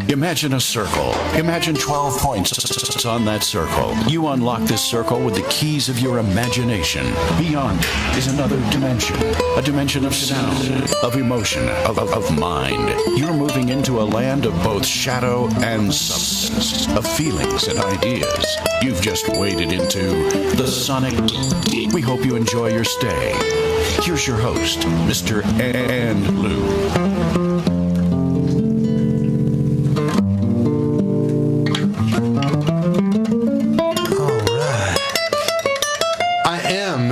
Imagine a circle. Imagine 12 points on that circle. You unlock this circle with the keys of your imagination. Beyond is another dimension. A dimension of sound, of emotion, of mind. You're moving into a land of both shadow and substance, of feelings and ideas. You've just waded into the sonic deep. We hope you enjoy your stay. Here's your host, Mr. Andlu.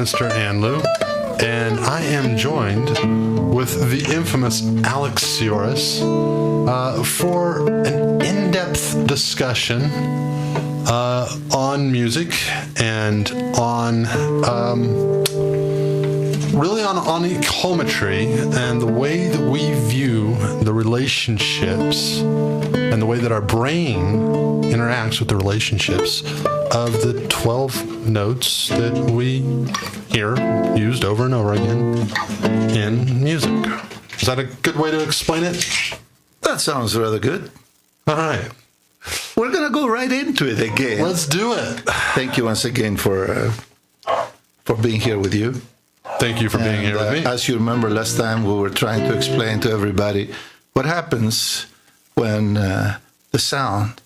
Mr. Andlu, and I am joined with the infamous Alex Sioris for an in-depth discussion on music and on really on echometry and the way that we view the relationships and the way that our brain interacts with the relationships of the 12 notes that we hear used over and over again in music. Is that a good way to explain it? That sounds rather good. All right. We're going to go right into it again. Let's do it. Thank you once again for being here with you. Thank you for being here with me. As you remember, last time we were trying to explain to everybody what happens when the sound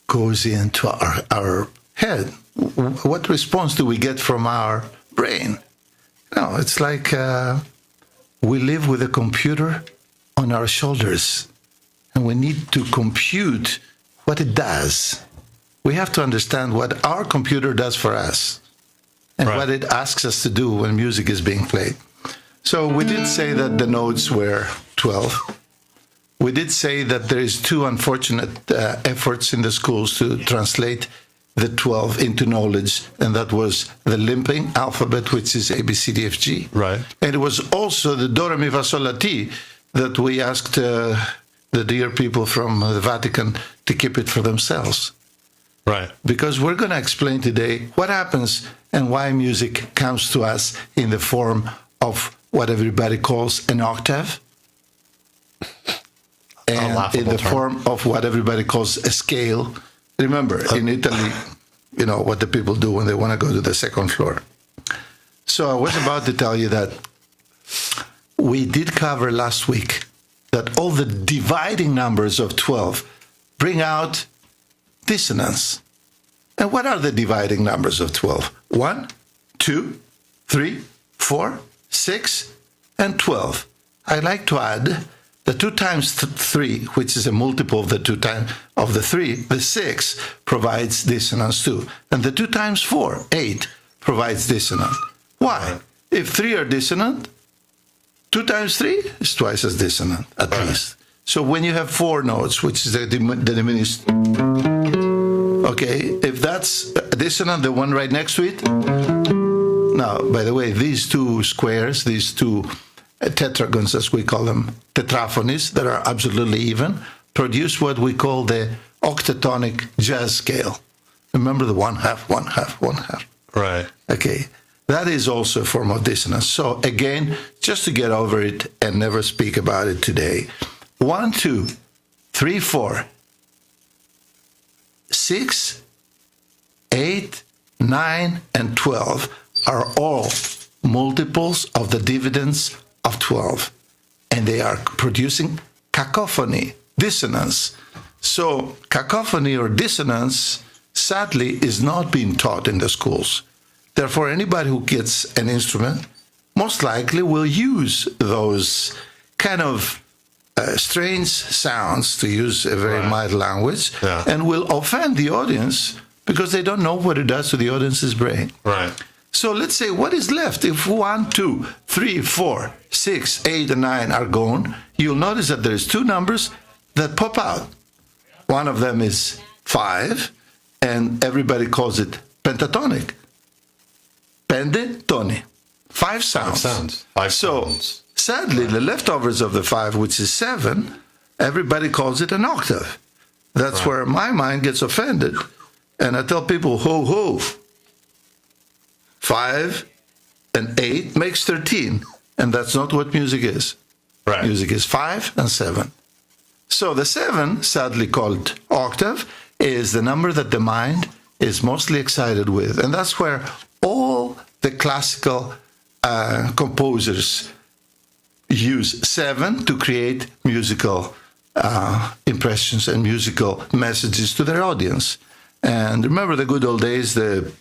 goes into our head. What response do we get from our brain? No, it's like we live with a computer on our shoulders, and we need to compute what it does. We have to understand what our computer does for us and what it asks us to do when music is being played. So we did say that the notes were 12. We did say that there is two unfortunate efforts in the schools to translate the 12 into knowledge, and that was the limping alphabet, which is A, B, C, D, F, G. Right. And it was also the Do, Re, Mi, Fa, Sol, La, Ti that we asked the dear people from the Vatican to keep it for themselves. Right. Because we're going to explain today what happens and why music comes to us in the form of what everybody calls an octave, and in the form of what everybody calls a scale. Remember, in Italy, you know what the people do when they want to go to the second floor. So I was about to tell you that we did cover last week that all the dividing numbers of 12 bring out dissonance. And what are the dividing numbers of 12? 1, 2, 3, 4, 6, and 12. I like to add the 2 times 3, which is a multiple of the 2 times of the 3, the 6 provides dissonance too. And the 2 times 4, 8, provides dissonance. Why? If 3 are dissonant, 2 times 3 is twice as dissonant, at least. So when you have 4 notes, which is the diminished, okay, if that's dissonant, the one right next to it. Now, by the way, these 2 squares, these 2 tetragons, as we call them, tetraphonies, that are absolutely even, produce what we call the octatonic jazz scale. Remember the 1/2, 1/2, 1/2. Right. Okay. That is also a form of dissonance. So again, just to get over it and never speak about it today, 1, 2, 3, 4, 6, 8, 9, and 12 are all multiples of the dividends of 12. And they are producing cacophony, dissonance. So cacophony or dissonance, sadly, is not being taught in the schools. Therefore, anybody who gets an instrument most likely will use those kind of strange sounds, to use a very mild language, and will offend the audience because they don't know what it does to the audience's brain. Right. So let's say what is left. If 1, 2, 3, 4, 6, 8, and 9 are gone, you'll notice that there's 2 numbers that pop out. One of them is 5, and everybody calls it pentatonic. Pentatonic. 5 sounds. 5 sounds. Sadly, the leftovers of the 5, which is 7, everybody calls it an octave. That's where my mind gets offended. And I tell people, ho, ho. 5 and 8 makes 13. And that's not what music is. Right. Music is 5 and 7. So the 7, sadly called octave, is the number that the mind is mostly excited with. And that's where all the classical composers use 7 to create musical impressions and musical messages to their audience. And remember the good old days, the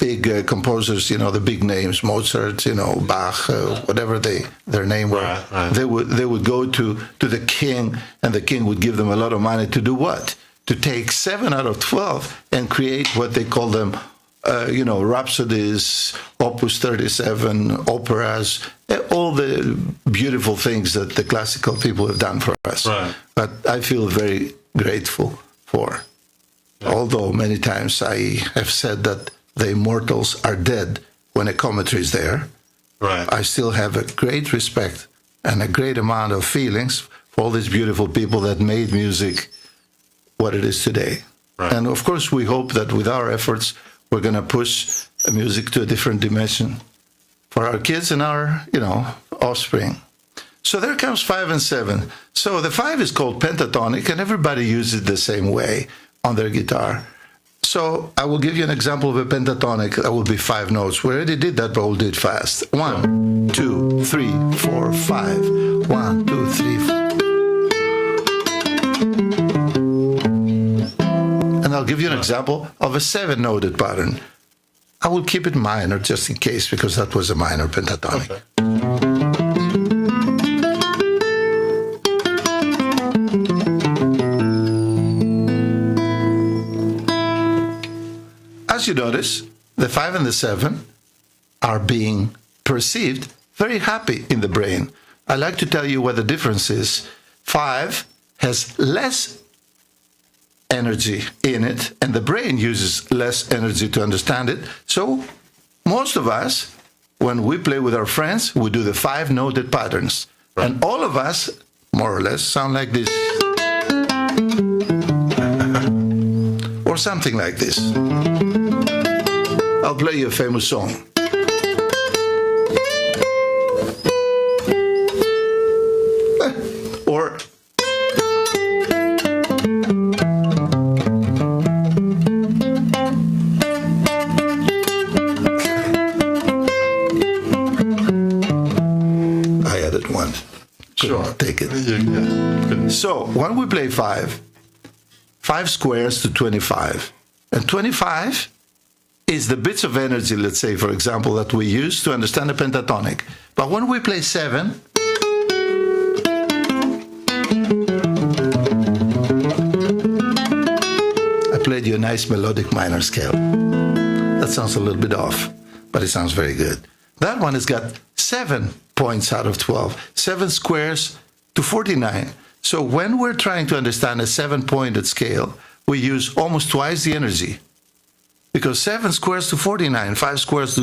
big composers, the big names, Mozart, Bach, whatever their name were. Right. They would go to the king, and the king would give them a lot of money to do what? To take 7 out of 12 and create what they call them, rhapsodies, Opus 37, operas, all the beautiful things that the classical people have done for us. Right. But I feel very grateful for. Yeah. Although many times I have said that the immortals are dead when Echometry is there, right. I still have a great respect and a great amount of feelings for all these beautiful people that made music what it is today. Right. And of course, we hope that with our efforts, we're going to push music to a different dimension for our kids and our, offspring. So there comes 5 and 7. So the 5 is called pentatonic, and everybody uses it the same way on their guitar. So I will give you an example of a pentatonic. That will be 5 notes. We already did that, but we'll do it fast. 1, 2, 3, 4, 5. 1, 2, 3, 4. And I'll give you an example of a 7-noted pattern. I will keep it minor just in case, because that was a minor pentatonic. Okay. As you notice, the 5 and the 7 are being perceived very happy in the brain. I like to tell you what the difference is. 5 has less energy in it, and the brain uses less energy to understand it. So most of us, when we play with our friends, we do the 5-noted patterns. Right. And all of us, more or less, sound like this. Or something like this. I'll play you a famous song. Or I added one. Sure, take it. Yeah. So when we play 5 squares to 25, and 25 is the bits of energy, let's say, for example, that we use to understand a pentatonic. But when we play 7, I played you a nice melodic minor scale. That sounds a little bit off, but it sounds very good. That one has got 7 points out of 12, 7 squares to 49. So when we're trying to understand a 7-pointed scale, we use almost twice the energy. Because 7 squares to 49, 5 squares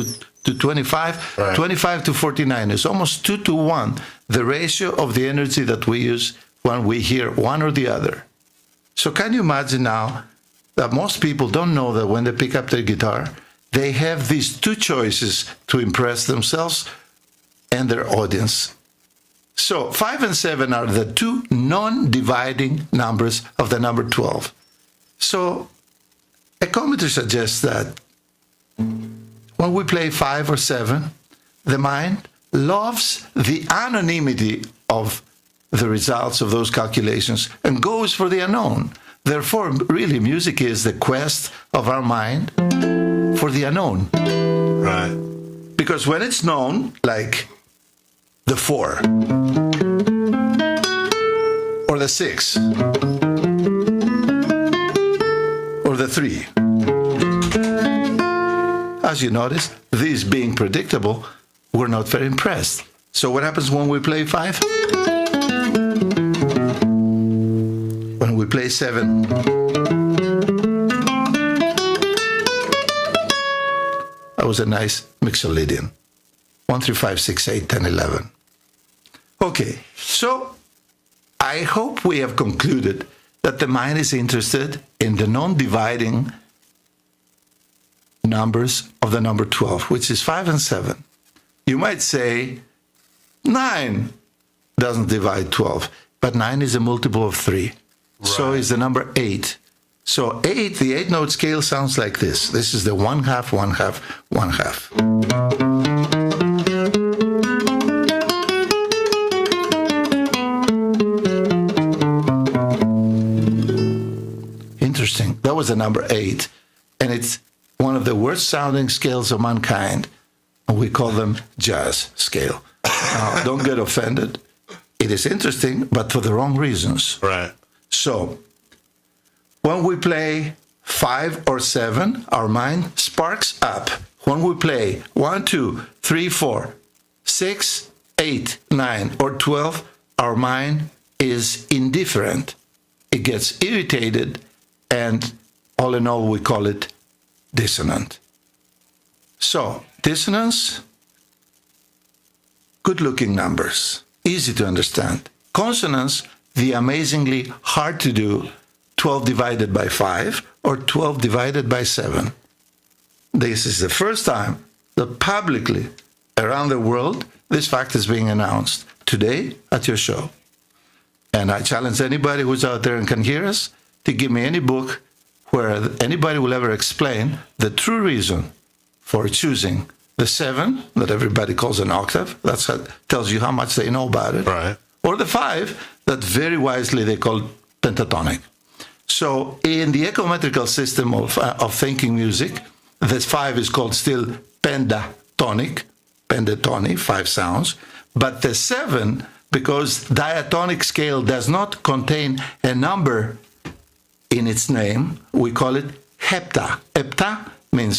to 25, right. 25 to 49 is almost 2 to 1, the ratio of the energy that we use when we hear one or the other. So can you imagine now that most people don't know that when they pick up their guitar, they have these 2 choices to impress themselves and their audience. So 5 and 7 are the 2 non-dividing numbers of the number 12. So Echometry suggests that when we play 5 or 7, the mind loves the anonymity of the results of those calculations and goes for the unknown. Therefore, really, music is the quest of our mind for the unknown. Right. Because when it's known, like the 4 or the 6 or the 3, as you notice, these being predictable, we're not very impressed. So what happens when we play 5? When we play 7, that was a nice Mixolydian. 1, 3, 5, 6, 8, 10, 11. Okay, so I hope we have concluded that the mind is interested in the non-dividing numbers of the number 12, which is 5 and 7. You might say 9 doesn't divide 12, but 9 is a multiple of 3. So is the number 8. So 8, the 8-note scale sounds like this. This is the 1/2, 1/2, 1/2. Interesting. That was the number 8. And it's one of the worst sounding scales of mankind. And we call them jazz scale. Now, don't get offended. It is interesting, but for the wrong reasons. Right. So, when we play 5 or 7, our mind sparks up. When we play 1, 2, 3, 4, 6, 8, 9, or 12, our mind is indifferent. It gets irritated, and all in all, we call it dissonant. So, dissonance, good-looking numbers, easy to understand. Consonance, the amazingly hard to do, 12 divided by 5 or 12 divided by 7. This is the first time that publicly around the world this fact is being announced today at your show. And I challenge anybody who's out there and can hear us to give me any book where anybody will ever explain the true reason for choosing the 7 that everybody calls an octave. That tells you how much they know about it. Right. Or the 5 that very wisely they call pentatonic. So in the echometrical system of thinking music, this 5 is called still pentatonic, 5 sounds. But the 7, because diatonic scale does not contain a number in its name, we call it hepta. Hepta means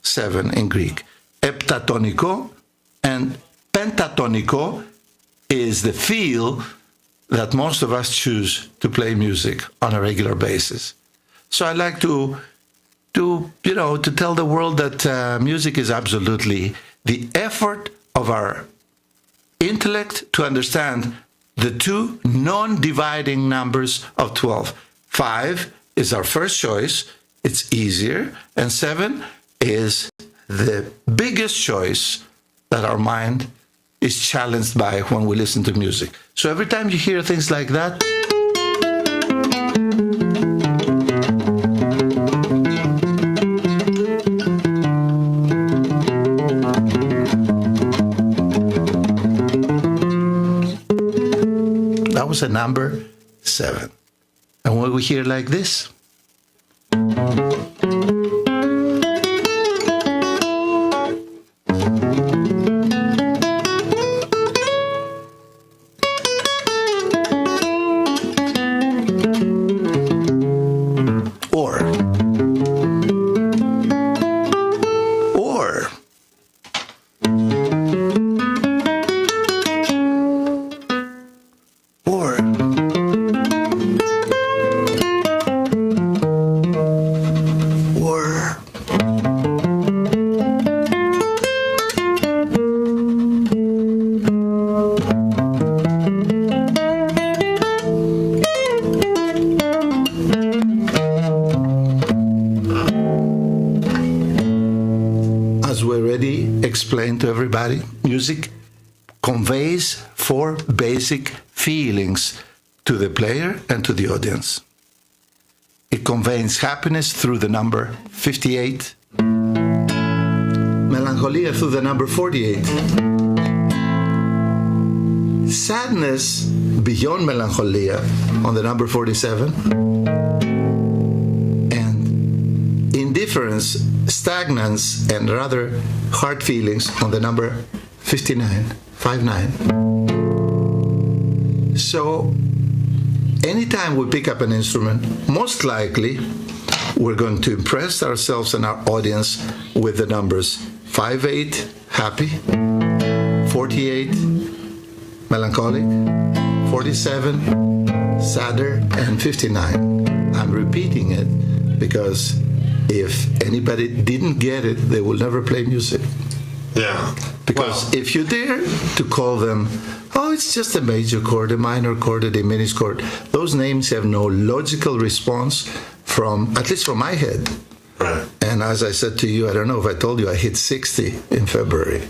7 in Greek. Heptatonico and pentatonico is the feel that most of us choose to play music on a regular basis. So I like to tell the world that music is absolutely the effort of our intellect to understand the two non-dividing numbers of 12. 5 is our first choice, it's easier, and 7 is the biggest choice that our mind is challenged by when we listen to music. So every time you hear things like that, that was a number 7. And when we hear like this, explain to everybody, music conveys 4 basic feelings to the player and to the audience. It conveys happiness through the number 58, melancholia through the number 48, sadness beyond melancholia on the number 47, and indifference, stagnance, and rather hard feelings on the number 59. So anytime we pick up an instrument, most likely we're going to impress ourselves and our audience with the numbers 58, happy, 48, melancholic, 47, sadder, and 59. I'm repeating it because if anybody didn't get it, they will never play music. Yeah. Because if you dare to call them, oh, it's just a major chord, a minor chord, a diminished chord, those names have no logical response from, at least from my head. Right. And as I said to you, I don't know if I told you, I hit 60 in February.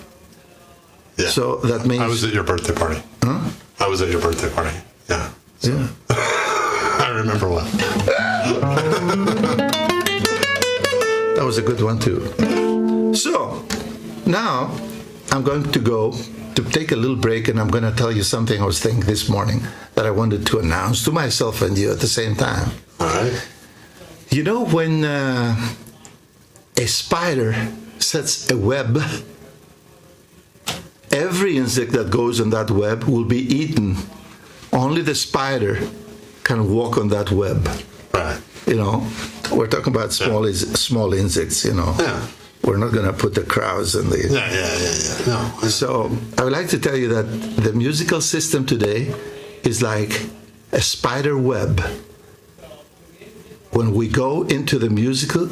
Yeah. So that means... I was at your birthday party. Huh? I was at your birthday party. Yeah. Yeah. I remember one. That was a good one too. So now I'm going to go to take a little break, and I'm going to tell you something I was thinking this morning that I wanted to announce to myself and you at the same time. All right. You know, when a spider sets a web, every insect that goes on that web will be eaten. Only the spider can walk on that web. Right. You know, we're talking about small insects, you know. Yeah. We're not going to put the crows in the... Yeah. No. So I would like to tell you that the musical system today is like a spider web. When we go into the musical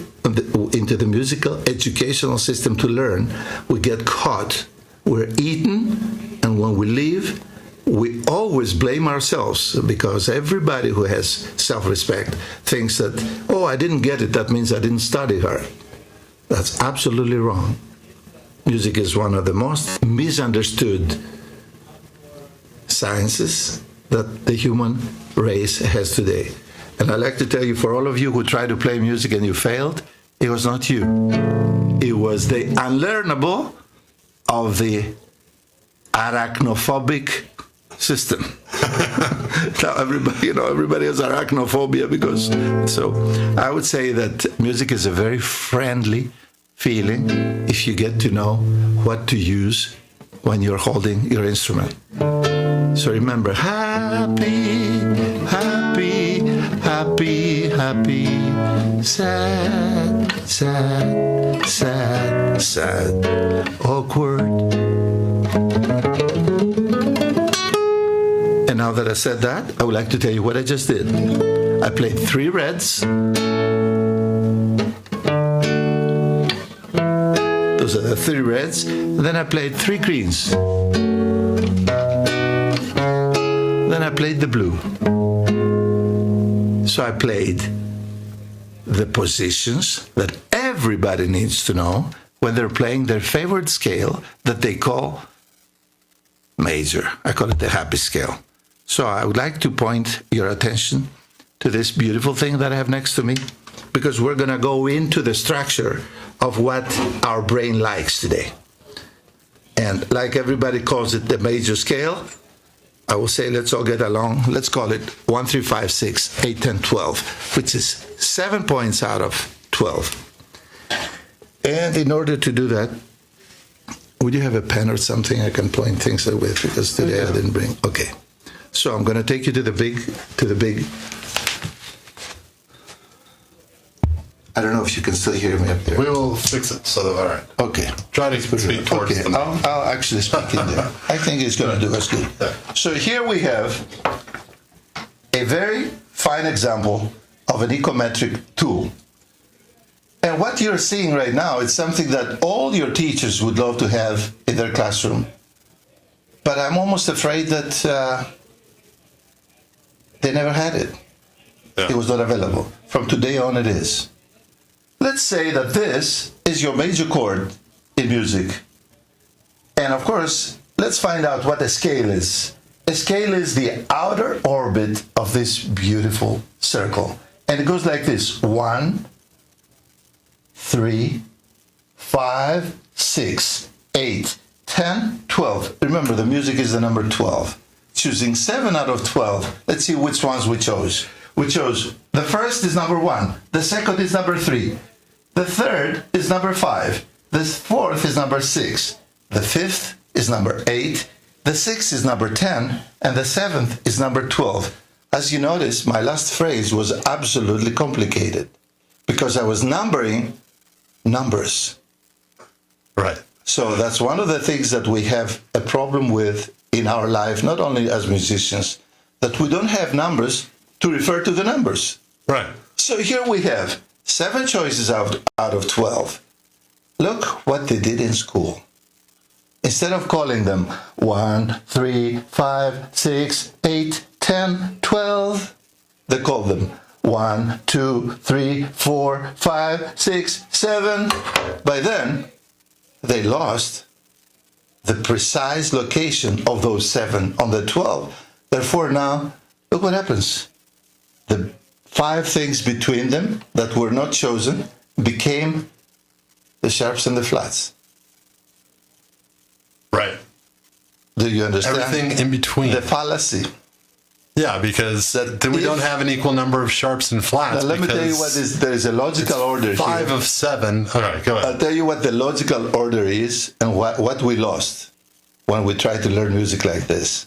educational system to learn, we get caught, we're eaten, and when we leave, we always blame ourselves, because everybody who has self-respect thinks that, oh, I didn't get it, that means I didn't study hard. That's absolutely wrong. Music is one of the most misunderstood sciences that the human race has today. And I'd like to tell you, for all of you who tried to play music and you failed, it was not you. It was the unlearnable of the arachnophobic system. Now everybody has arachnophobia because, so I would say that music is a very friendly feeling if you get to know what to use when you're holding your instrument. So remember, happy, happy, happy, happy, sad, sad, sad, sad, awkward. And now that I said that, I would like to tell you what I just did. I played 3 reds. Those are the 3 reds. And then I played 3 greens. Then I played the blue. So I played the positions that everybody needs to know when they're playing their favorite scale that they call major. I call it the happy scale. So I would like to point your attention to this beautiful thing that I have next to me, because we're going to go into the structure of what our brain likes today. And like everybody calls it the major scale, I will say let's all get along. Let's call it 1, 3, 5, 6, 8, 10, 12, which is 7 points out of 12. And in order to do that, would you have a pen or something I can point things with? Because today I didn't bring. Okay. So I'm going to take you to the big. I don't know if you can still hear me up there. We will fix it. So, all right. Okay. Try to speak towards the mic. I'll actually speak in there. I think it's going to do us good. Yeah. So here we have a very fine example of an echometric tool. And what you're seeing right now is something that all your teachers would love to have in their classroom. But I'm almost afraid that they never had it. Yeah. It was not available. From today on, it is. Let's say that this is your major chord in music. And of course, let's find out what a scale is. A scale is the outer orbit of this beautiful circle. And it goes like this: 1, 3, 5, 6, 8, 10, 12. Remember, the music is the number 12. Choosing 7 out of 12. Let's see which ones we chose. We chose the first is number 1. The second is number 3. The third is number 5. The fourth is number 6. The fifth is number 8. The sixth is number 10. And the seventh is number 12. As you notice, my last phrase was absolutely complicated because I was numbering numbers. Right. So that's one of the things that we have a problem with in our life, not only as musicians, that we don't have numbers to refer to the numbers. Right. So here we have 7 choices out of 12. Look what they did in school. Instead of calling them 1, 3, 5, 6, 8, 10, 12, they called them 1, 2, 3, 4, 5, 6, 7. By then, they lost the precise location of those 7 on the 12. Therefore, now Look what happens. The 5 things between them that were not chosen became the sharps and the flats. Right. Do you understand? Everything in between. The fallacy. Yeah, because then we don't have an equal number of sharps and flats. Now, let me tell you what is. There is a logical order 5 here. of 7. Okay, go ahead. I'll tell you what the logical order is and what we lost when we tried to learn music like this.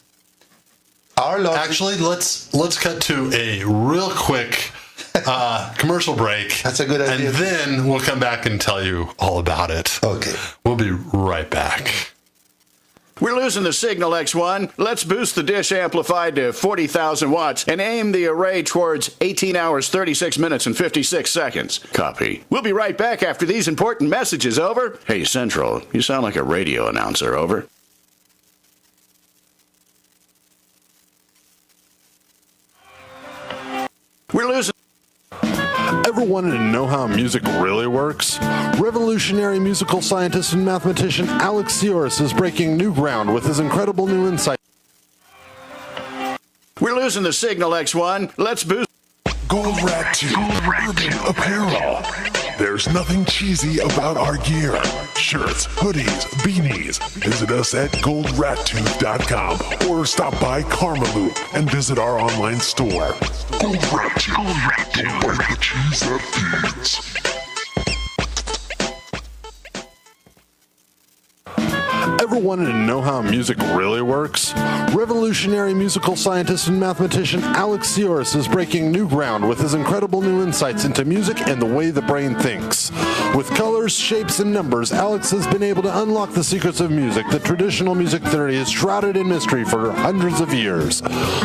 Our logic. Actually, let's cut to a real quick commercial break. That's a good idea. And then we'll come back and tell you all about it. Okay. We'll be right back. We're losing the signal, X1. Let's boost the dish amplified to 40,000 watts and aim the array towards 18 hours, 36 minutes, and 56 seconds. Copy. We'll be right back after these important messages, over. Hey, Central, you sound like a radio announcer, over. We're losing. Ever wanted to know how music really works? Revolutionary musical scientist and mathematician Alex Sioris is breaking new ground with his incredible new insight. We're losing the signal, X1. Let's boost. Gold Rat 2 Urban Apparel. There's nothing cheesy about our gear. Shirts, hoodies, beanies. Visit us at goldrat2.com or stop by Karma Loop and visit our online store. Gold Rat 2. Don't bite the cheese that feeds. Ever wanted to know how music really works? Revolutionary musical scientist and mathematician Alex Sioris is breaking new ground with his incredible new insights into music and the way the brain thinks. With colors, shapes, and numbers, Alex has been able to unlock the secrets of music that traditional music theory is shrouded in mystery for hundreds of years.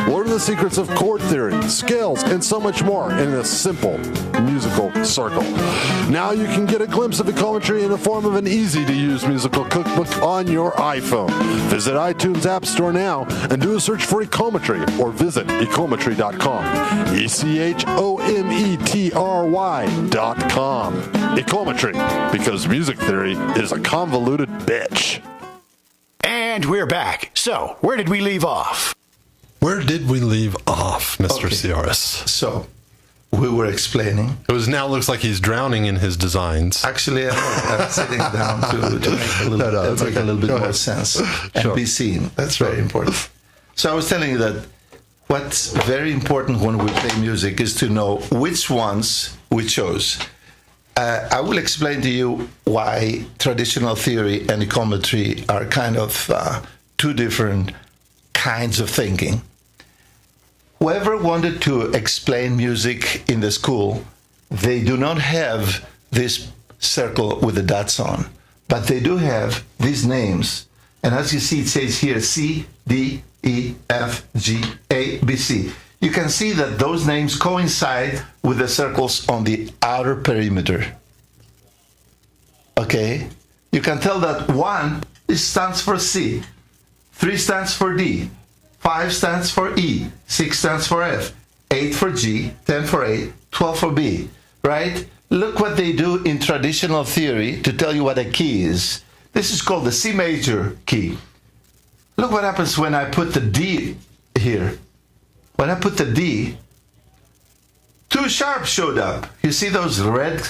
Learn the secrets of chord theory, scales, and so much more in a simple musical circle. Now you can get a glimpse of Echometry in the form of an easy-to-use musical cookbook on your iPhone. Visit iTunes App Store now and do a search for Echometry or visit echometry.com. ECHOMETRY.com. Echometry, because music theory is a convoluted bitch. And we're back. So, where did we leave off? Where did we leave off, Mr. Sioris? So, we were explaining. It now looks like he's drowning in his designs. Actually, I'm sitting down to make a little bit more sense and be seen. That's very important. So I was telling you that what's very important when we play music is to know which ones we chose. I will explain to you why traditional theory and echometry are kind of 2 different kinds of thinking. Whoever wanted to explain music in the school, they do not have this circle with the dots on, but they do have these names. And as you see, it says here C, D, E, F, G, A, B, C. You can see that those names coincide with the circles on the outer perimeter. Okay? You can tell that 1 stands for C, 3 stands for D, 5 stands for E, 6 stands for F, 8 for G, 10 for A, 12 for B, right? Look what they do in traditional theory to tell you what a key is. This is called the C major key. Look what happens when I put the D here. When I put the D, 2 sharps showed up. You see those red?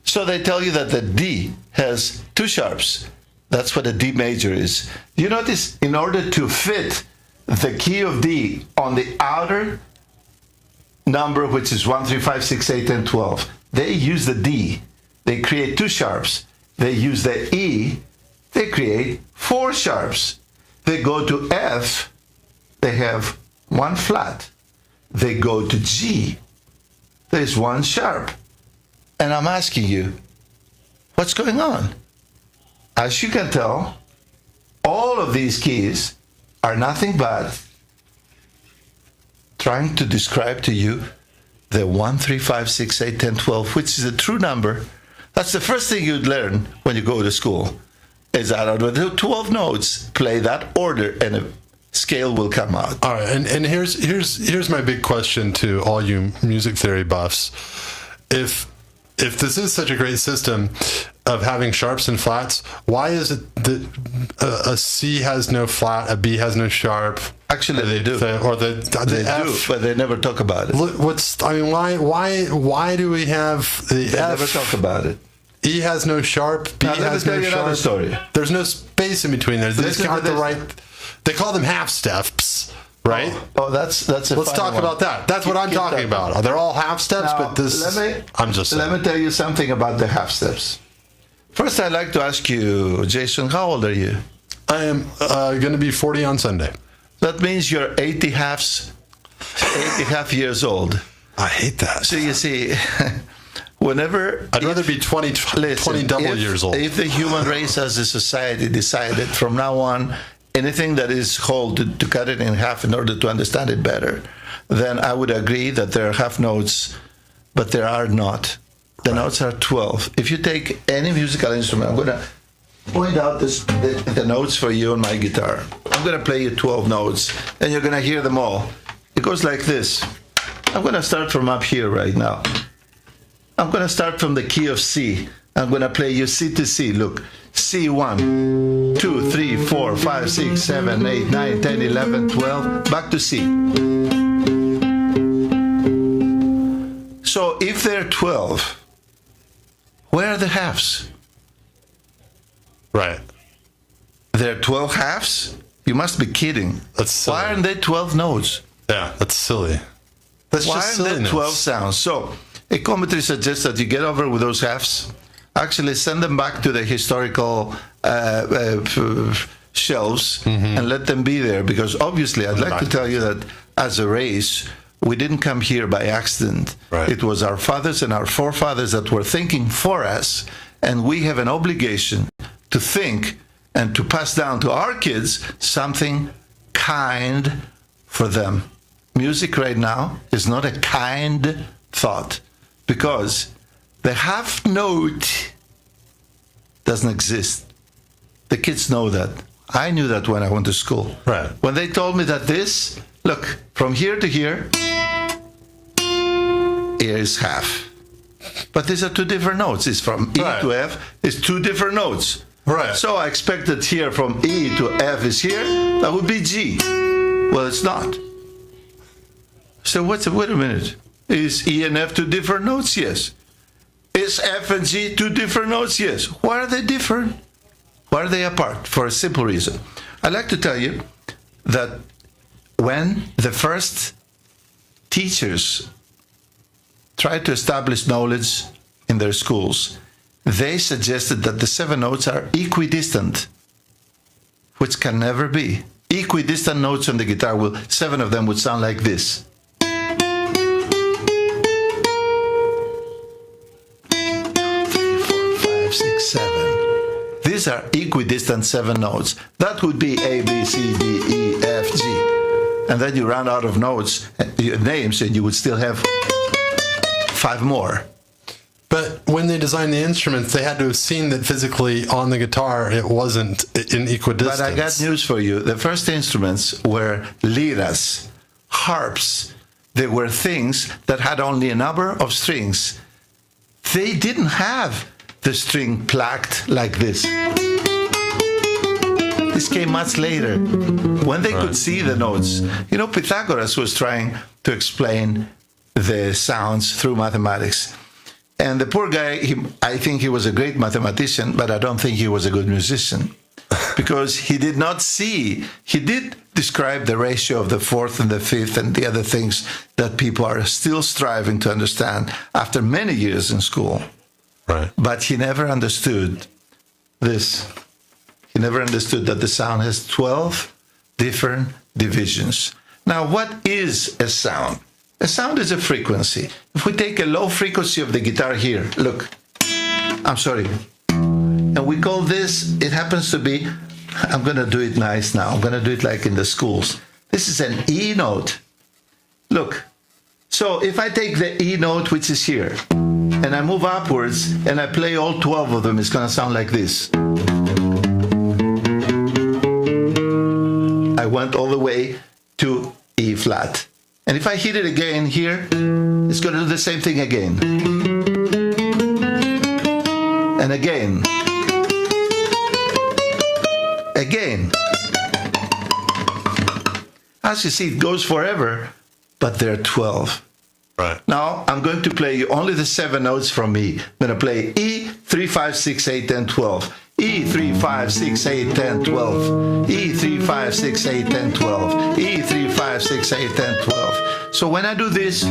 So they tell you that the D has 2 sharps. That's what a D major is. You notice in order to fit the key of D on the outer number, which is 1, 3, 5, 6, 8, 10, 12, they use the D. They create 2 sharps. They use the E. They create 4 sharps. They go to F. They have 1 flat. They go to G. There's 1 sharp. And I'm asking you, what's going on? As you can tell, all of these keys are nothing but trying to describe to you the 1, 3, 5, 6, 8, 10, 12, which is a true number. That's the first thing you'd learn when you go to school, is that out of the 12 notes, play that order and a scale will come out. All right, and here's my big question to all you music theory buffs. If this is such a great system, of having sharps and flats, why is it that a C has no flat, a B has no sharp? Actually, they do. Or the F, do, but they never talk about it. Why do we have the They F? never talk about it. E has no sharp, B Now, let me has tell no you another sharp. story. There's no space in between there. They just Listen count to the this. right. They call them half steps, right? Oh, that's a Let's funny talk one. about that. That's what I'm Keep talking about. They're all half steps, Now, but this. I'm just saying. Let me tell you something about the half steps. First, I'd like to ask you, Jason, how old are you? I am going to be 40 on Sunday. That means you're 80 half years old. I hate that. So you see, whenever... I'd rather be 20 double years old. If the human race as a society decided from now on, anything that is whole to cut it in half in order to understand it better, then I would agree that there are half notes, but there are not. The notes are 12. If you take any musical instrument, I'm going to point out the notes for you on my guitar. I'm going to play you 12 notes, and you're going to hear them all. It goes like this. I'm going to start from up here right now. I'm going to start from the key of C. I'm going to play you C to C. Look, C1, 2, 3, 4, 5, 6, 7, 8, 9, 10, 11, 12, back to C. So if they're 12, where are the halves? Right. There are 12 halves? You must be kidding. That's silly. Why aren't they 12 notes? Yeah, that's silly. That's Why just aren't silliness. there 12 sounds? So, Echometry suggests that you get over with those halves, actually send them back to the historical shelves and let them be there. Because obviously, I'd like to tell you that as a race, we didn't come here by accident. Right. It was our fathers and our forefathers that were thinking for us, and we have an obligation to think and to pass down to our kids something kind for them. Music right now is not a kind thought, because the half note doesn't exist. The kids know that. I knew that when I went to school. Right. When they told me that this, look, from here to here, here is half. But these are two different notes. It's from E Right. to F. It's two different notes. Right. So I expected here from E to F is here. That would be G. Well, it's not. So wait a minute. Is E and F two different notes? Yes. Is F and G two different notes? Yes. Why are they different? Why are they apart? For a simple reason. I'd like to tell you that when the first teachers tried to establish knowledge in their schools, they suggested that the 7 notes are equidistant, which can never be. Equidistant notes on the guitar, 7 of them would sound like this. 6, 7. These are equidistant 7 notes. That would be A, B, C, D, E, F, G. And then you run out of notes, names, and you would still have 5 more. But when they designed the instruments, they had to have seen that physically on the guitar it wasn't in equidistance. But I got news for you. The first instruments were liras, harps. They were things that had only a number of strings. They didn't have the string plucked like this. This came much later, when they could see the notes. You know, Pythagoras was trying to explain the sounds through mathematics. And the poor guy, I think he was a great mathematician, but I don't think he was a good musician. Because he did not see, he did describe the ratio of the fourth and the fifth and the other things that people are still striving to understand after many years in school. Right. But he never understood this. He never understood that the sound has 12 different divisions. Now, what is a sound? A sound is a frequency. If we take a low frequency of the guitar here, look, I'm sorry, and we call this, it happens to be, I'm going to do it nice now. I'm going to do it like in the schools. This is an E note. Look, so if I take the E note, which is here, and I move upwards, and I play all 12 of them, it's going to sound like this. I went all the way to E flat. And if I hit it again here, it's going to do the same thing again. And again. Again. As you see, it goes forever, but there are 12. Right. Now, I'm going to play you only the 7 notes from me. I'm going to play E, 3, 5, 6, 8, 10, 12. E, 3, 5, 6, 8, 10, 12. E, 3, 5, 6, 8, 10, 12. E, 3, 5, 6, 8, 10, 12. So when I do this,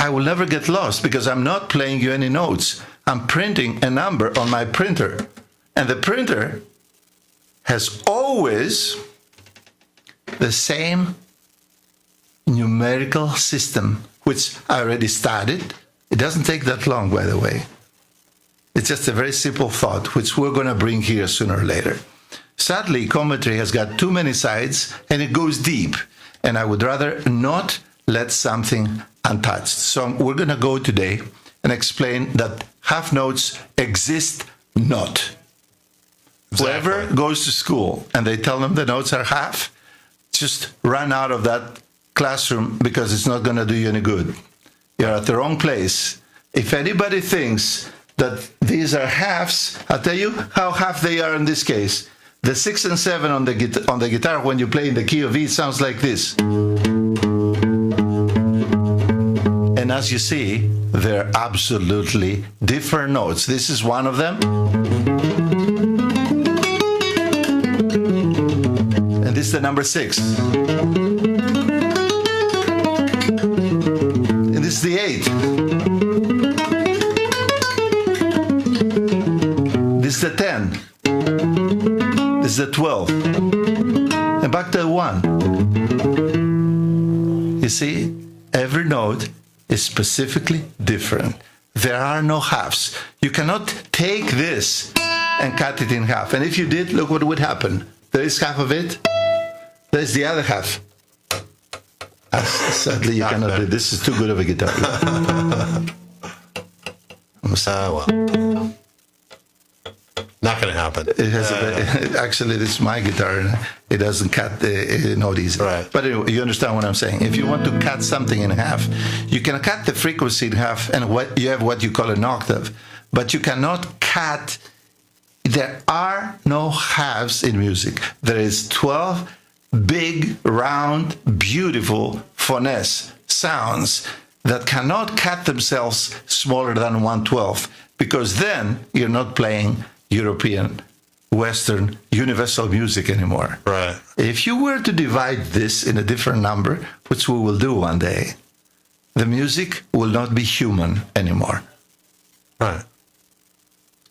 I will never get lost because I'm not playing you any notes. I'm printing a number on my printer. And the printer has always the same numerical system, which I already started. It doesn't take that long, by the way. It's just a very simple thought, which we're going to bring here sooner or later. Sadly, Echometry has got too many sides, and it goes deep. And I would rather not let something untouched. So we're going to go today and explain that half notes exist not. Exactly. Whoever goes to school and they tell them the notes are half, just run out of that classroom because it's not going to do you any good. You're at the wrong place. If anybody thinks that these are halves, I'll tell you how half they are in this case. The 6 and 7 on the guitar, when you play in the key of E, it sounds like this. And as you see, they're absolutely different notes. This is one of them. And this is the number 6. And this is the 8. This is the 10. This is the 12. And back to the 1. You see, every note is specifically different. There are no halves. You cannot take this and cut it in half. And if you did, look what would happen. There is half of it. There's the other half. Sadly, you cannot do this. Is too good of a guitar. Well. Not going to happen. It has actually, this is my guitar, and it doesn't cut the note easy. Right. But anyway, you understand what I'm saying. If you want to cut something in half, you can cut the frequency in half, and you have what you call an octave. But you cannot cut. There are no halves in music. There is 12 big, round, beautiful phones, sounds that cannot cut themselves smaller than 1/12, because then you're not playing European, Western, universal music anymore. Right. If you were to divide this in a different number, which we will do one day, the music will not be human anymore. Right.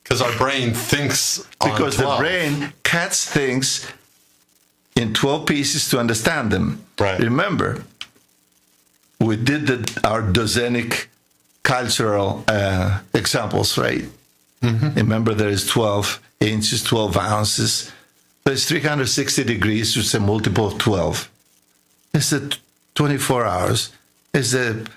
Because our brain thinks on Because 12. the brain cuts things in 12 pieces to understand them. Right. Remember, we did our dozenic cultural examples, right? Mm-hmm. Remember, there is 12 inches, 12 ounces. There's 360 degrees, which is a multiple of 12. It's the 24 hours. It's the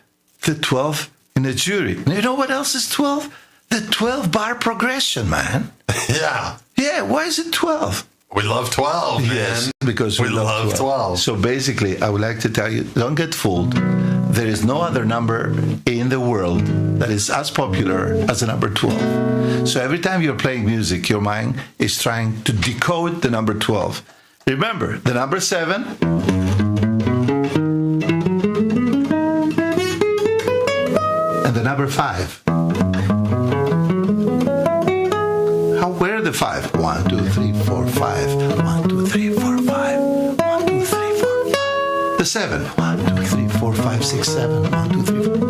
12 in the jury. And you know what else is 12? The 12-bar progression, man. Yeah. Yeah, why is it 12? We love 12, man. Yes, because we love 12. So basically, I would like to tell you, don't get fooled. There is no other number in the world that is as popular as the number 12. So every time you're playing music, your mind is trying to decode the number 12. Remember, the number 7... and the number 5. Where are the 5? 1, 2, 3, 4, 5. 1, 2, 3, 4, 5. 1, 2, 3, 4, 5. The 7. 1, 2, 3, 4, 5, 6, 7. 1, 2, 3, 4.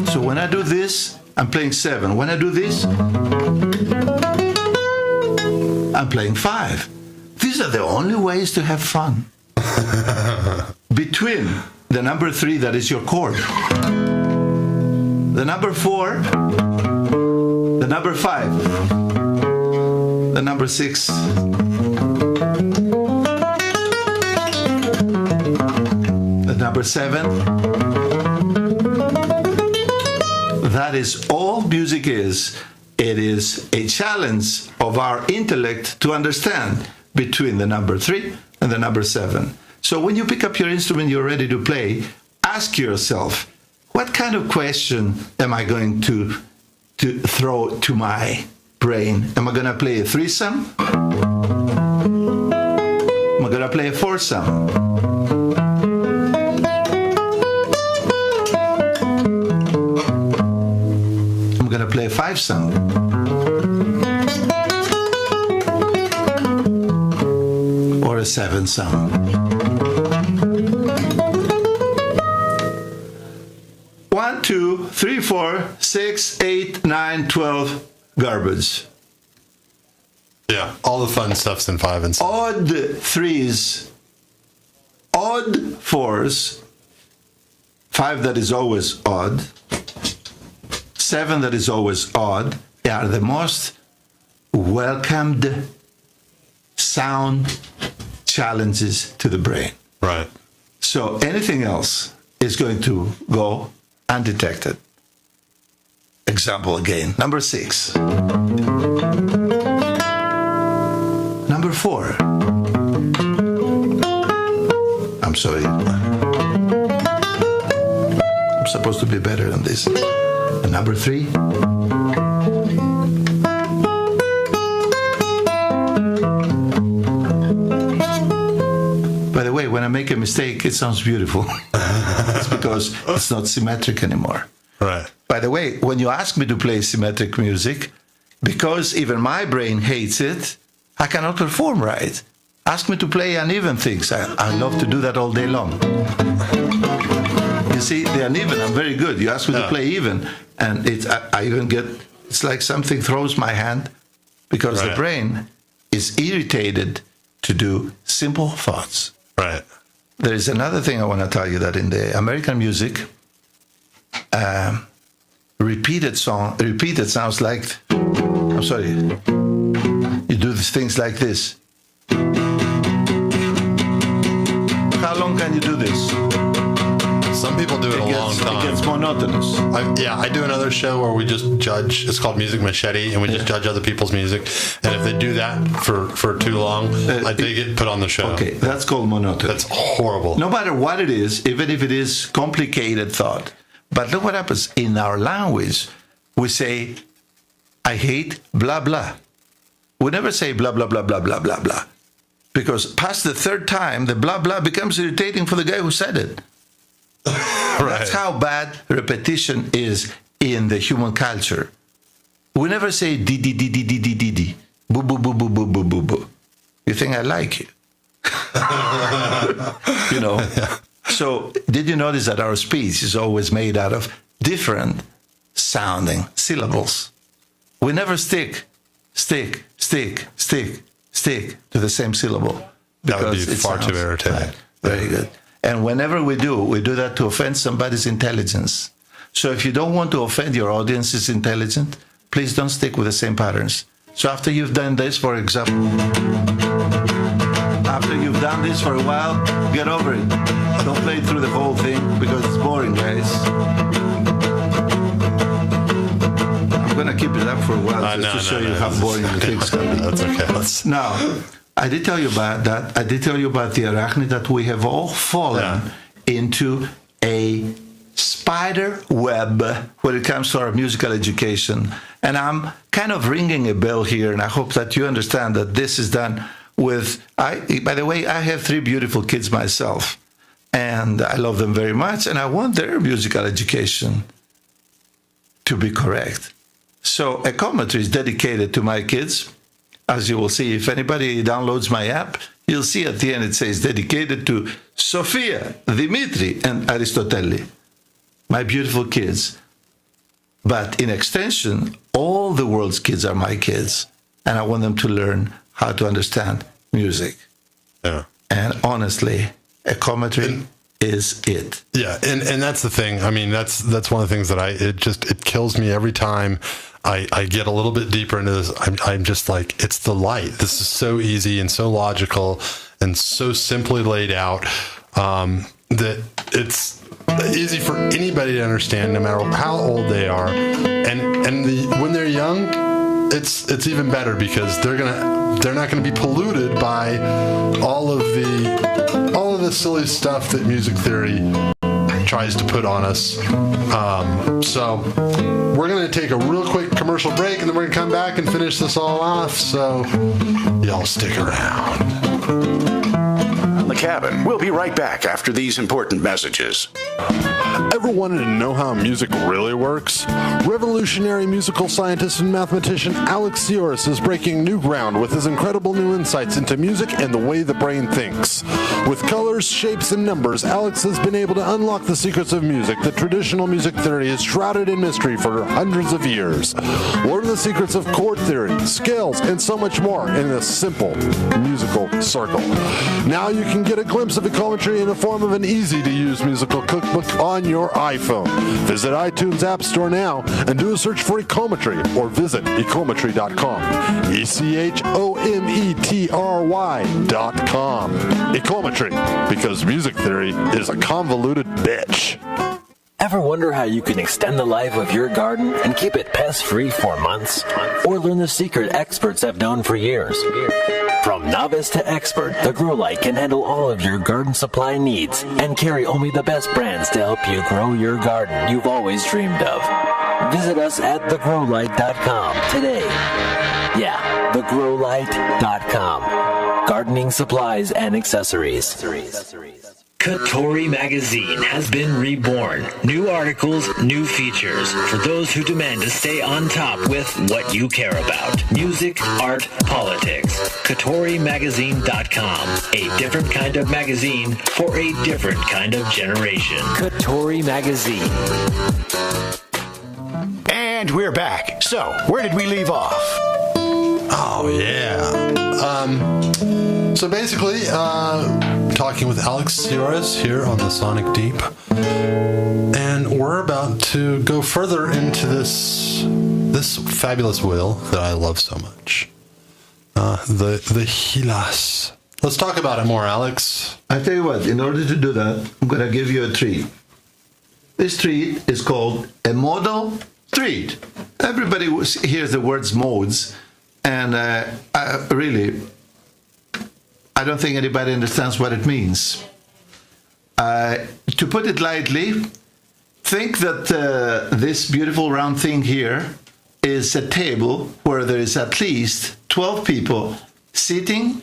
So when I do this, I'm playing 7. When I do this, I'm playing 5. These are the only ways to have fun. Between the number 3, that is your chord, the number 4, the number 5, the number 6, the number 7. That is all music is. It is a challenge of our intellect to understand between the number 3 and the number 7. So when you pick up your instrument, you're ready to play, ask yourself, what kind of question am I going to throw to my brain? Am I going to play a threesome? Am I going to play a foursome? I'm going to play a fivesome. Or a sevensome. 1, 2, 3, 4, 6, 8, 9, 12, garbage. Yeah, all the fun stuff's in 5 and 7. Odd threes, odd fours, 5 that is always odd, 7 that is always odd, are the most welcomed sound challenges to the brain. Right. So anything else is going to go undetected. Example again. Number 6. Number 4. I'm sorry. I'm supposed to be better than this. And number 3. By the way, when I make a mistake, it sounds beautiful. It's because it's not symmetric anymore. Right. By the way, when you ask me to play symmetric music, because even my brain hates it, I cannot perform right. Ask me to play uneven things. I love to do that all day long. You see, the uneven, I'm very good. You ask me to play even, and I even get, it's like something throws my hand, because the brain is irritated to do simple thoughts. Right. There is another thing I want to tell you, that in the American music, repeated sounds like, I'm sorry, you do these things like this. How long can you do this? Some people do it a long time. It gets monotonous. I do another show where we just judge. It's called Music Machete, and we just judge other people's music. And if they do that for too long, they get put on the show. Okay, that's called monotonous. That's horrible. No matter what it is, even if it is complicated thought. But look what happens. In our language, we say, I hate blah, blah. We never say blah, blah, blah, blah, blah, blah, blah. Because past the third time, the blah, blah becomes irritating for the guy who said it. That's how bad repetition is in the human culture. We never say di di di di di di di di, boo boo boo boo boo boo boo boo. You think I like you? You know. So did you notice that our speech is always made out of different sounding syllables? We never stick to the same syllable. That would be far too irritating. Very good. And whenever we do that to offend somebody's intelligence. So if you don't want to offend your audience's intelligence, please don't stick with the same patterns. So after you've done this, for example, after you've done this for a while, get over it. Don't play through the whole thing, because it's boring, guys. I'm going to keep it up for a while just to show you how boring the things can be. That's okay. Now, I did tell you about that. I did tell you about the arachne, that we have all fallen into a spider web when it comes to our musical education. And I'm kind of ringing a bell here, and I hope that you understand that this is done with, by the way, I have 3 beautiful kids myself, and I love them very much, and I want their musical education to be correct. So Echometry is dedicated to my kids. As you will see, if anybody downloads my app, you'll see at the end it says dedicated to Sophia, Dimitri, and Aristoteli, my beautiful kids. But in extension, all the world's kids are my kids, and I want them to learn how to understand music. Yeah. And honestly, Echometry is it. Yeah, and that's the thing. I mean, that's one of the things that it kills me every time I get a little bit deeper into this. I'm just like, it's the light. This is so easy and so logical and so simply laid out that it's easy for anybody to understand, no matter how old they are. And when they're young, it's even better, because they're not gonna be polluted by all of the silly stuff that music theory tries to put on us. So we're going to take a real quick commercial break, and then we're going to come back and finish this all off. So y'all stick around. The Cabin. We'll be right back after these important messages. Ever wanted to know how music really works? Revolutionary musical scientist and mathematician Alex Sioris is breaking new ground with his incredible new insights into music and the way the brain thinks. With colors, shapes, and numbers, Alex has been able to unlock the secrets of music that traditional music theory is shrouded in mystery for hundreds of years. Learn the secrets of chord theory, scales, and so much more in a simple musical circle. Now you can get a glimpse of Echometry in the form of an easy-to-use musical cookbook on your iPhone. Visit iTunes App Store now and do a search for Echometry or visit echometry.com. ECHOMETRY.com. Echometry, because music theory is a convoluted bitch. Ever wonder how you can extend the life of your garden and keep it pest-free for months? Or learn the secret experts have known for years? From novice to expert, the Grow Light can handle all of your garden supply needs and carry only the best brands to help you grow your garden you've always dreamed of. Visit us at thegrowlight.com today. Yeah, thegrowlight.com. Gardening supplies and accessories. Katori Magazine has been reborn. New articles, new features for those who demand to stay on top with what you care about. Music, art, politics. KatoriMagazine.com. A different kind of magazine for a different kind of generation. Katori Magazine. And we're back. So, where did we leave off? Oh, yeah. So basically, talking with Alex Sioris here on the Sonic Deep, and we're about to go further into this fabulous wheel that I love so much, the Hilas. Let's talk about it more, Alex. I tell you what, in order to do that, I'm going to give you a treat. This treat is called a modal treat. Everybody hears the words modes, and I don't think anybody understands what it means. To put it lightly, think that this beautiful round thing here is a table where there is at least 12 people sitting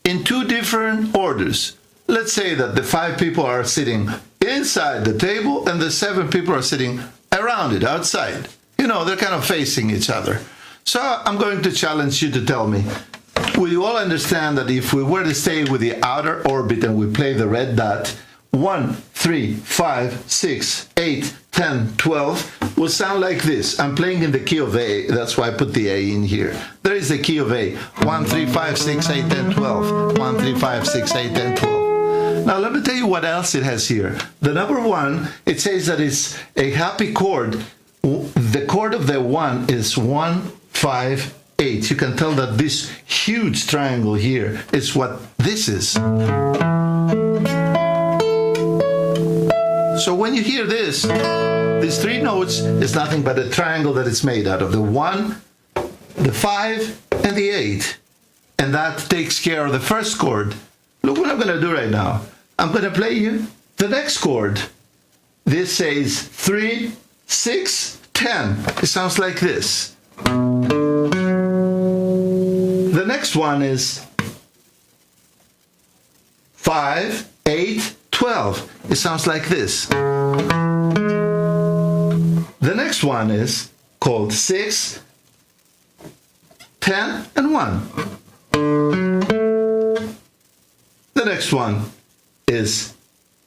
in two different orders. Let's say that the 5 people are sitting inside the table and the 7 people are sitting around it, outside. You know, they're kind of facing each other. So I'm going to challenge you to tell me, will you all understand that if we were to stay with the outer orbit and we play the red dot, 1, 3, 5, 6, 8, 10, 12 will sound like this. I'm playing in the key of A, that's why I put the A in here. There is the key of A. 1, 3, 5, 6, 8, 10, 12. 1, 3, 5, 6, 8, 10, 12. Now let me tell you what else it has here. The number 1, it says that it's a happy chord. The chord of the 1 is 1, 5, 8. You can tell that this huge triangle here is what this is. So when you hear this, these 3 notes is nothing but a triangle that is made out of the 1, the 5, and the 8. And that takes care of the first chord. Look what I'm going to do right now. I'm going to play you the next chord. This says 3, 6, 10. It sounds like this. The next one is 5, 8, 12. It sounds like this. The next one is called 6, 10, and 1. The next one is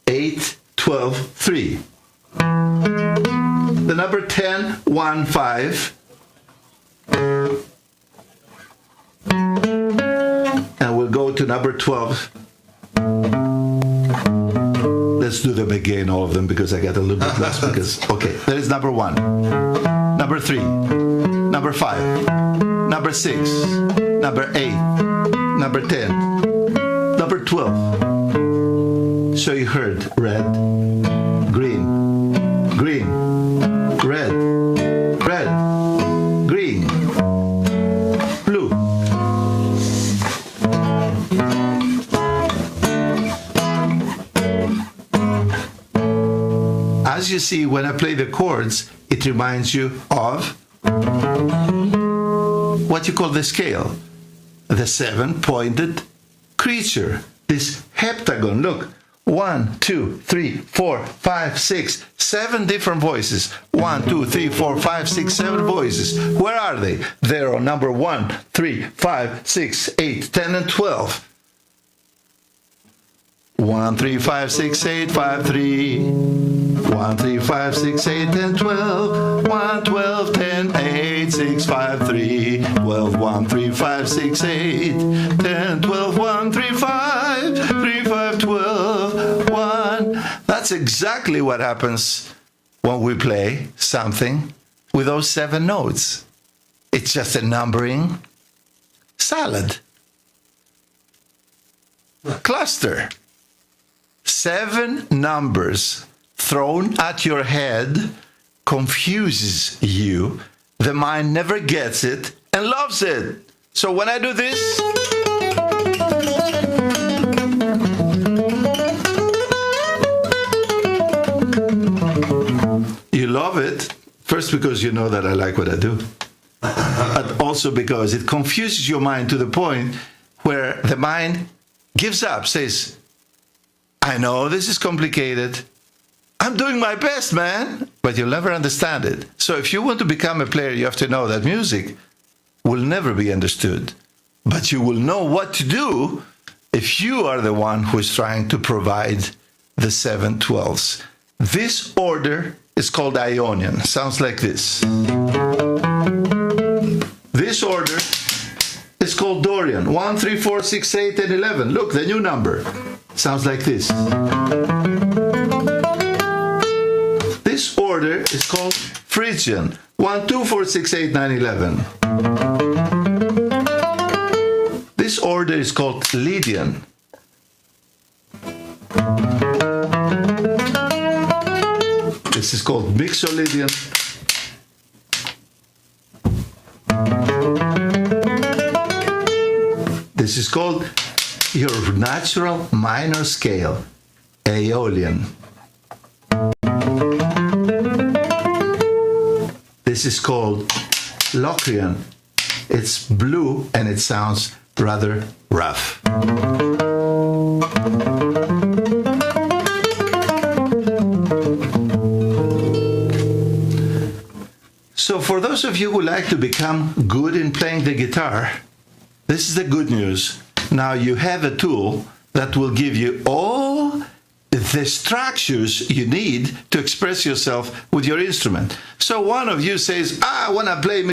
8, 12, 3. The number 10, 1, 5. And we'll go to number 12. Let's do them again, all of them, because I got a little bit less. Okay, there is number 1, number 3, number 5, number 6, number 8, number 10, number 12. So you heard red, green, green, red, red, green, blue. as you see, when I play the chords, it reminds you of what you call the scale, the 7-pointed creature, this heptagon. Look, 1, 2, 3, 4, 5, 6, 7 different voices. 1, 2, 3, 4, 5, 6, 7 voices. Where are they? They're on number 1, 3, 5, 6, 8, 10, and 12. 1, 3, 5, 6, 8, 5, 3. 1, 3, 5, 6, 8, 10, 12. 1, 12, 10, 8, 6, 5, 3. 12, 1, 3, 5, 6, 8, 10, 12, 1, 3, 5, 3, 5, 12, 1. That's exactly what happens when we play something with those 7 notes. It's just a numbering salad. Cluster. 7 numbers thrown at your head confuses you. The mind never gets it and loves it. So when I do this, you love it. First, because you know that I like what I do, but also because it confuses your mind to the point where the mind gives up, says, I know this is complicated. I'm doing my best, man, but you'll never understand it. So if you want to become a player, you have to know that music will never be understood, but you will know what to do if you are the one who is trying to provide the 7 12s. This order is called Ionian. Sounds like this. This order is called Dorian. 1, 3, 4, 6, 8, and 11. Look, the new number. Sounds like this. This order is called Phrygian. 1, 2, 4, 6, 8, 9, 11. This order is called Lydian. This is called Mixolydian. This is called your natural minor scale, Aeolian. This is called Locrian. It's blue and it sounds rather rough. So for those of you who like to become good in playing the guitar, this is the good news. Now you have a tool that will give you all the structures you need to express yourself with your instrument. So one of you says, I want to play